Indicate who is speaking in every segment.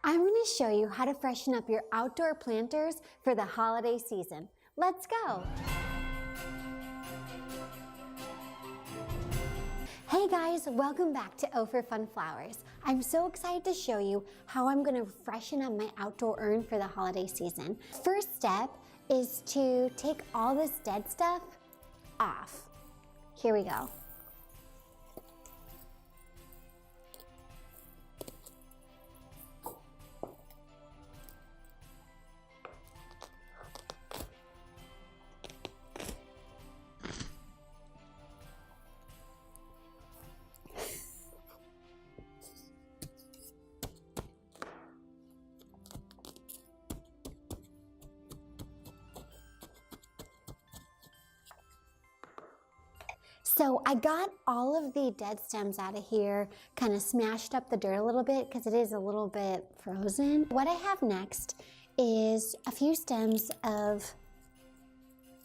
Speaker 1: I'm going to show you how to freshen up your outdoor planters for the holiday season. Let's go! Hey guys, welcome back to O for Fun Flowers. I'm so excited to show you how I'm going to freshen up my outdoor urn for the holiday season. First step is to take all this dead stuff off. Here we go. So I got all of the dead stems out of here, kind of smashed up the dirt a little bit because it is a little bit frozen. What I have next is a few stems of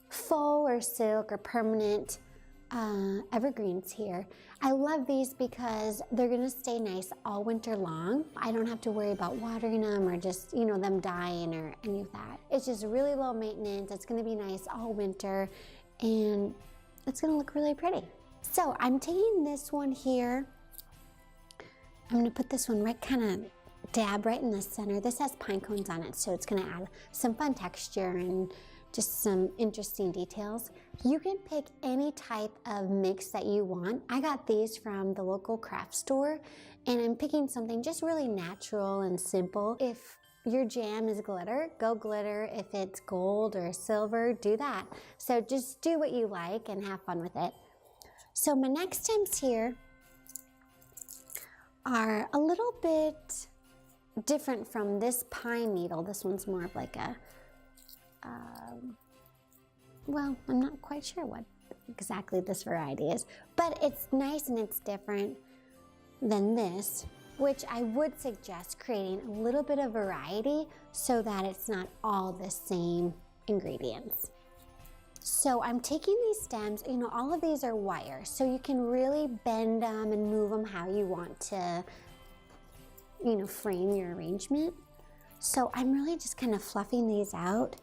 Speaker 1: faux or silk or permanent evergreens here. I love these because they're gonna stay nice all winter long. I don't have to worry about watering them or just, them dying or any of that. It's just really low maintenance. It's gonna be nice all winter and it's gonna look really pretty. So I'm taking this one here. I'm gonna put this one kind of dab right in the center. This has pine cones on it, so it's gonna add some fun texture and just some interesting details. You can pick any type of mix that you want. I got these from the local craft store, and I'm picking something just really natural and simple. If your jam is glitter, go glitter. If it's gold or silver, do that. So just do what you like and have fun with it. So my next stems here are a little bit different from this pine needle. This one's more of like a, well, I'm not quite sure what exactly this variety is, but it's nice and it's different than this, which I would suggest creating a little bit of variety so that it's not all the same ingredients. So I'm taking these stems, all of these are wire, so you can really bend them and move them how you want to, frame your arrangement. So I'm really just kind of fluffing these out,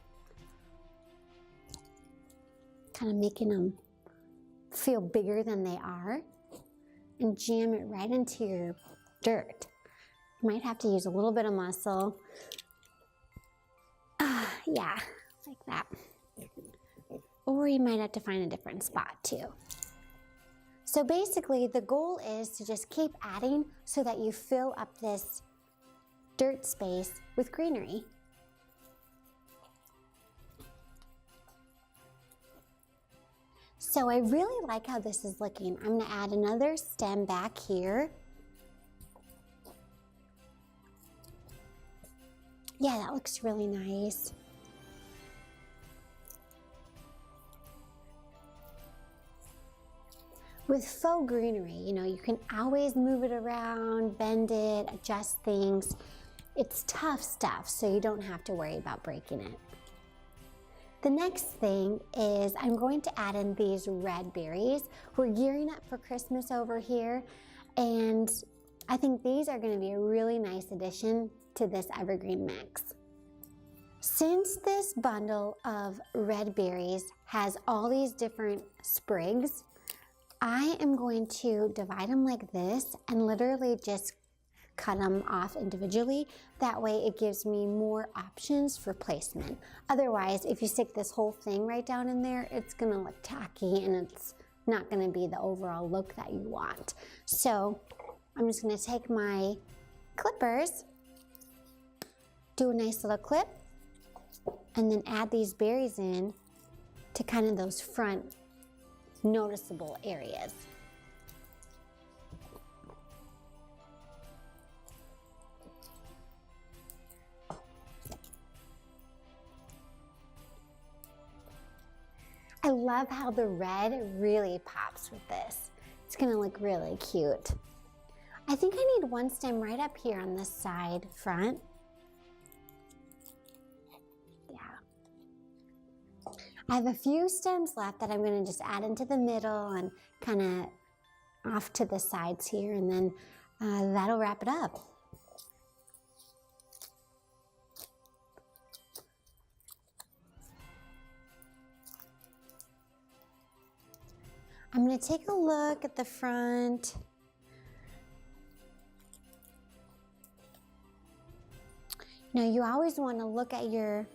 Speaker 1: kind of making them feel bigger than they are, and jam it right into your dirt. You might have to use a little bit of muscle. Yeah, like that. Or you might have to find a different spot too. So basically the goal is to just keep adding so that you fill up this dirt space with greenery. So I really like how this is looking. I'm gonna add another stem back here. Yeah, that looks really nice. With faux greenery, you can always move it around, bend it, adjust things. It's tough stuff, so you don't have to worry about breaking it. The next thing is I'm going to add in these red berries. We're gearing up for Christmas over here, and I think these are going to be a really nice addition to this evergreen mix. Since this bundle of red berries has all these different sprigs, I am going to divide them like this and literally just cut them off individually. That way it gives me more options for placement. Otherwise, if you stick this whole thing right down in there, it's gonna look tacky and it's not gonna be the overall look that you want. So I'm just gonna take my clippers, do a nice little clip, and then add these berries in to kind of those front noticeable areas. I love how the red really pops with this. It's gonna look really cute. I think I need one stem right up here on this side front. Yeah. I have a few stems left that I'm gonna just add into the middle and kind of off to the sides here, and then that'll wrap it up. I'm gonna take a look at the front. Now you always wanna look at your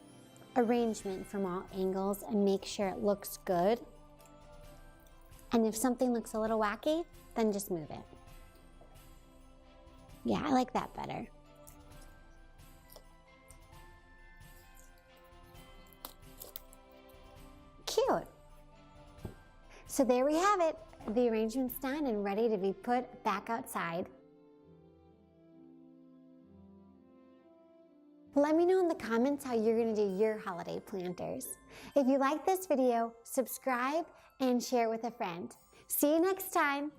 Speaker 1: arrangement from all angles and make sure it looks good. And if something looks a little wacky, then just move it. Yeah, I like that better. Cute. So there we have it. The arrangement's done and ready to be put back outside. Let me know in the comments how you're going to do your holiday planters. If you like this video, subscribe and share it with a friend. See you next time.